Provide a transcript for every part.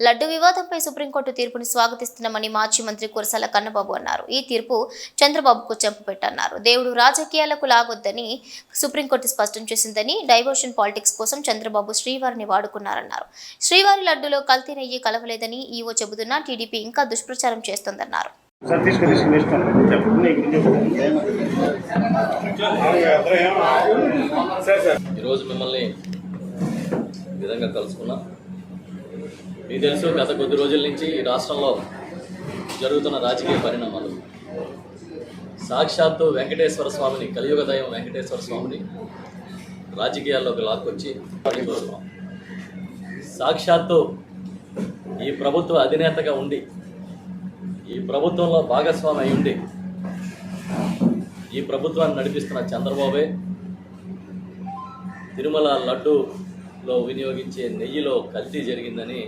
లడ్డు వివాదంపై సుప్రీంకోర్టు తీర్పుని స్వాగతిస్తున్నామని మాజీ మంత్రి కురసాల కన్నబాబు అన్నారు. ఈ తీర్పు చంద్రబాబుకు చెంపపెట్టన్నారు. దేవుడు రాజకీయాలకు లాగొద్దని సుప్రీంకోర్టు స్పష్టం చేసిందని, డైవర్షన్ పాలిటిక్స్ కోసం చంద్రబాబు శ్రీవారిని వాడుకున్నారన్నారు. శ్రీవారి లడ్డులో కల్తీ నెయ్యి కలవలేదని ఈవో చెబుతున్నా టీడీపీ ఇంకా దుష్ప్రచారం చేస్తోందన్నారు. ఈరోజు మిమ్మల్ని విధంగా కలుసుకున్నాం. మీకు తెలుసు, గత కొద్ది రోజుల నుంచి ఈ రాష్ట్రంలో జరుగుతున్న రాజకీయ పరిణామాలు, సాక్షాత్తు వెంకటేశ్వర స్వామిని, కలియుగ దైవం వెంకటేశ్వర స్వామిని రాజకీయాల్లోకి లాక్కొచ్చి పడిపోతున్నాం. సాక్షాత్తు ఈ ప్రభుత్వ అధినేతగా ఉండి, ఈ ప్రభుత్వంలో భాగస్వామి అయి ఉండి ఈ ప్రభుత్వాన్ని నడిపిస్తున్న చంద్రబాబే తిరుమల లడ్డూలో వినియోగించే నెయ్యిలో కల్తీ జరిగిందని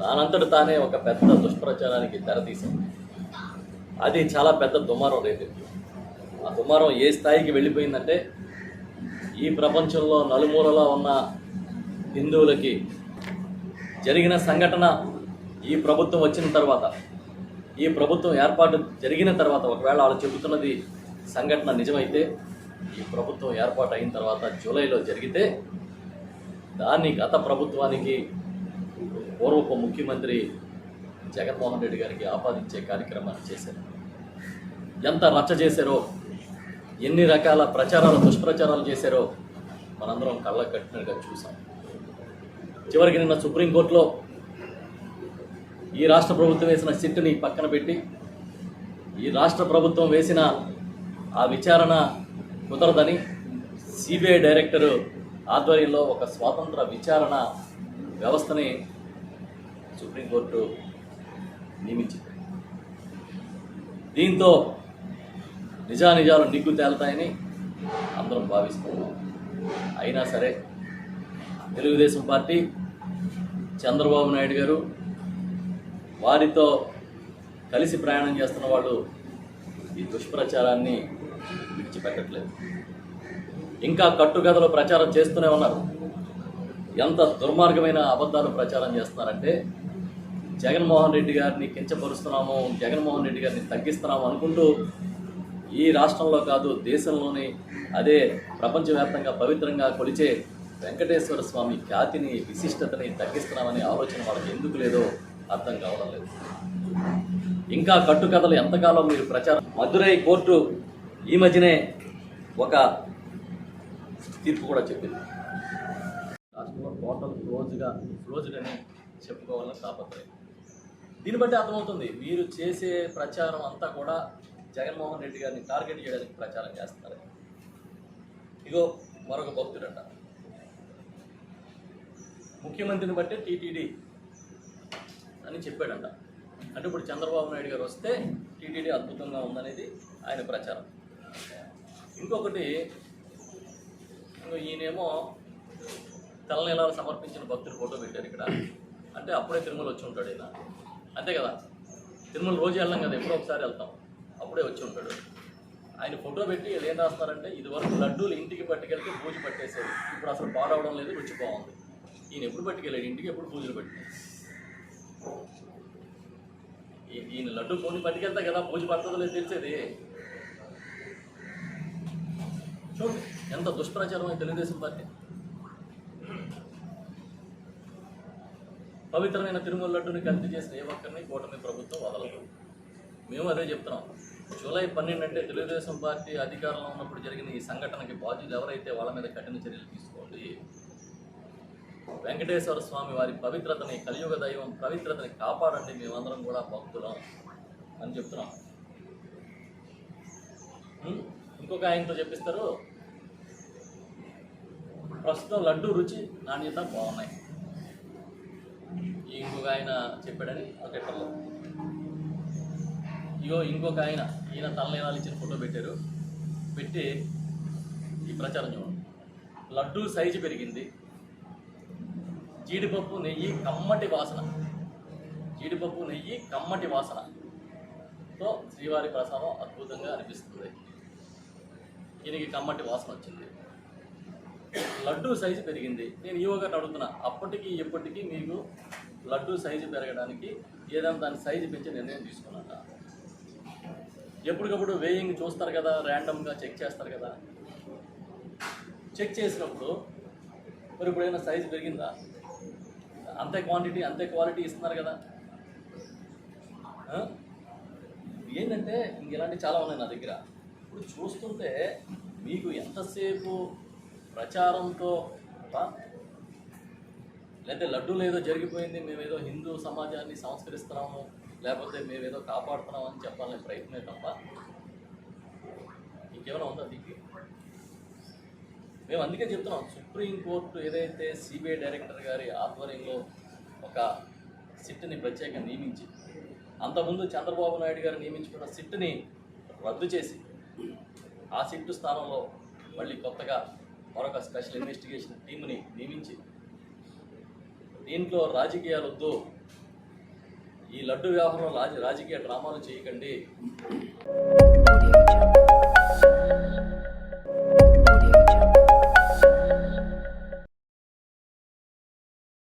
దానంతట తానే ఒక పెద్ద దుష్ప్రచారానికి తెరతీసింది. అది చాలా పెద్ద దుమారం రేపు. ఆ దుమారం ఏ స్థాయికి వెళ్ళిపోయిందంటే, ఈ ప్రపంచంలో నలుమూలలా ఉన్న హిందువులకి జరిగిన సంఘటన ఈ ప్రభుత్వం వచ్చిన తర్వాత, ఈ ప్రభుత్వం ఏర్పాటు జరిగిన తర్వాత, ఒకవేళ వాళ్ళు చెబుతున్నది సంఘటన నిజమైతే, ఈ ప్రభుత్వం ఏర్పాటు అయిన తర్వాత జూలైలో జరిగితే దాన్ని గత ప్రభుత్వానికి, పూర్వపు ముఖ్యమంత్రి జగన్మోహన్ రెడ్డి గారికి ఆపాదించే కార్యక్రమాన్ని చేశారు. ఎంత రచ్చ చేశారో, ఎన్ని రకాల ప్రచారాలు, దుష్ప్రచారాలు చేశారో మనందరం కళ్ళకు కట్టినట్టుగా చూసాం. చివరికి నిన్న సుప్రీంకోర్టులో ఈ రాష్ట్ర ప్రభుత్వం వేసిన సిట్టుని పక్కన పెట్టి, ఈ రాష్ట్ర ప్రభుత్వం వేసిన ఆ విచారణ కుదరదని సిబిఐ డైరెక్టరు ఆధ్వర్యంలో ఒక స్వాతంత్ర విచారణ వ్యవస్థని సుప్రీంకోర్టు నియమించింది. దీంతో నిజానిజాలు నిగ్గు తేలుతాయని అందరం భావిస్తున్నాం. అయినా సరే తెలుగుదేశం పార్టీ, చంద్రబాబు నాయుడు గారు, వారితో కలిసి ప్రయాణం చేస్తున్న వాళ్ళు ఈ దుష్ప్రచారాన్ని విడిచిపెట్టట్లేదు. ఇంకా కట్టుకథలో ప్రచారం చేస్తూనే ఉన్నారు. ఎంత దుర్మార్గమైన అబద్ధాలు ప్రచారం చేస్తున్నారంటే, జగన్మోహన్ రెడ్డి గారిని కించపరుస్తున్నాము, జగన్మోహన్ రెడ్డి గారిని తగ్గిస్తున్నాము అనుకుంటూ ఈ రాష్ట్రంలో కాదు, దేశంలోని, అదే ప్రపంచవ్యాప్తంగా పవిత్రంగా కొలిచే వెంకటేశ్వర స్వామి ఖ్యాతిని, విశిష్టతని తగ్గిస్తున్నామనే ఆలోచన వాళ్ళకి ఎందుకు లేదో అర్థం కావడం లేదు. ఇంకా కట్టుకథలు ఎంతకాలం మీరు ప్రచారం. మదురై కోర్టు ఈ మధ్యనే ఒక తీర్పు కూడా చెప్పింది. రాష్ట్రంలో టోటల్ క్లోజ్డ్ అని చెప్పుకోవాలని తాపత్రయం. దీన్ని బట్టి అర్థమవుతుంది, మీరు చేసే ప్రచారం అంతా కూడా జగన్మోహన్ రెడ్డి గారిని టార్గెట్ చేయడానికి ప్రచారం చేస్తున్నారు. ఇగో మరొక భక్తుడంట, ముఖ్యమంత్రిని బట్టి టీటీడీ అని చెప్పాడంట. అంటే ఇప్పుడు చంద్రబాబు నాయుడు గారు వస్తే టీటీడీ అద్భుతంగా ఉందనేది ఆయన ప్రచారం. ఇంకొకటి, ఈయనేమో తెల్లనీలాలు సమర్పించిన భక్తులు ఫోటో పెట్టారు ఇక్కడ. అంటే అప్పుడే తిరుమల వచ్చి ఉంటాడు ఈయన, అంతే కదా. తిరుమల రోజు వెళ్ళాం కదా, ఎప్పుడో ఒకసారి వెళ్తాం, అప్పుడే వచ్చి ఉంటాడు. ఆయన ఫోటో పెట్టి ఏం రాస్తున్నారంటే, ఇదివరకు లడ్డూలు ఇంటికి పట్టుకెళ్తే పూజ పట్టేసేది, ఇప్పుడు అసలు పాడవడం లేదు, రుచి బాగుంది. ఈయన ఎప్పుడు పట్టుకెళ్ళాడు ఇంటికి, ఎప్పుడు పూజలు పెట్టినాయి. ఈయన లడ్డు కొని పట్టుకెళ్తా కదా, పూజ పడుతుందో లేదు తెలిసేది. చూడండి ఎంత దుష్ప్రచారం అయింది తెలుగుదేశం పార్టీ. పవిత్రమైన తిరుమల లడ్డుని కల్తీ చేసిన ఏ ఒక్కరిని కూటమి ప్రభుత్వం వదలదు. మేము అదే చెప్తున్నాం. జూలై 12 అంటే తెలుగుదేశం పార్టీ అధికారంలో ఉన్నప్పుడు జరిగిన ఈ సంఘటనకి బాధ్యులు ఎవరైతే వాళ్ళ మీద కఠిన చర్యలు తీసుకోండి. వెంకటేశ్వర స్వామి వారి పవిత్రతని, కలియుగ దైవం పవిత్రతని కాపాడండి, మేమందరం కూడా భక్తులం అని చెప్తున్నాం. ఇంకొక ఆయనతో చెప్పిస్తారు, ప్రస్తుతం లడ్డు రుచి, నాణ్యత బాగున్నాయి. ఇంకొక ఆయన చెప్పాడని ట్విట్టర్లో. ఇంకొక ఆయన, ఈయన తలనీలాలు ఇచ్చిన ఫోటో పెట్టారు. పెట్టి ఈ ప్రచారం చూడండి. లడ్డు సైజు పెరిగింది, జీడిపప్పు నెయ్యి కమ్మటి వాసన, జీడిపప్పు నెయ్యి కమ్మటి వాసనతో శ్రీవారి ప్రసాదం అద్భుతంగా అనిపిస్తుంది. ఈయనకి కమ్మటి వాసన వచ్చింది. లడ్డు సైజు పెరిగింది. నేను ఈవో గారిని అడుగుతున్నా, అప్పటికి ఇప్పటికీ మీకు లడ్డు సైజు పెరగడానికి ఏదైనా దాని సైజు పెంచి నిర్ణయం తీసుకున్నాక ఎప్పటికప్పుడు వేయింగ్ చూస్తారు కదా, ర్యాండమ్గా చెక్ చేస్తారు కదా. చెక్ చేసినప్పుడు మరి ఇప్పుడైనా సైజు పెరిగిందా? అంతే క్వాంటిటీ అంతే క్వాలిటీ ఇస్తున్నారు కదా. ఏంటంటే ఇంక ఇలాంటివి చాలా ఉన్నాయి నా దగ్గర. ఇప్పుడు చూస్తుంటే మీకు ఎంతసేపు ప్రచారంతో లేకపోతే లడ్డూలు ఏదో జరిగిపోయింది, మేమేదో హిందూ సమాజాన్ని సంస్కరిస్తున్నాము, లేకపోతే మేమేదో కాపాడుతున్నాం అని చెప్పాలని ప్రయత్నమే తప్ప ఇంకేమైనా ఉందా దీనికి? మేము అందుకే చెప్తున్నాం, సుప్రీంకోర్టు ఏదైతే సిబిఐ డైరెక్టర్ గారి ఆధ్వర్యంలో ఒక సిట్ని ప్రత్యేకంగా నియమించి, అంతకుముందు చంద్రబాబు నాయుడు గారు నియమించుకున్న సిట్ని రద్దు చేసి ఆ సిట్టు స్థానంలో మళ్ళీ కొత్తగా మరొక స్పెషల్ ఇన్వెస్టిగేషన్ టీంని నియమించి, దీంట్లో రాజకీయాలు వద్దు, ఈ లడ్డు వ్యవహారంలో రాజకీయ డ్రామాలు చేయకండి.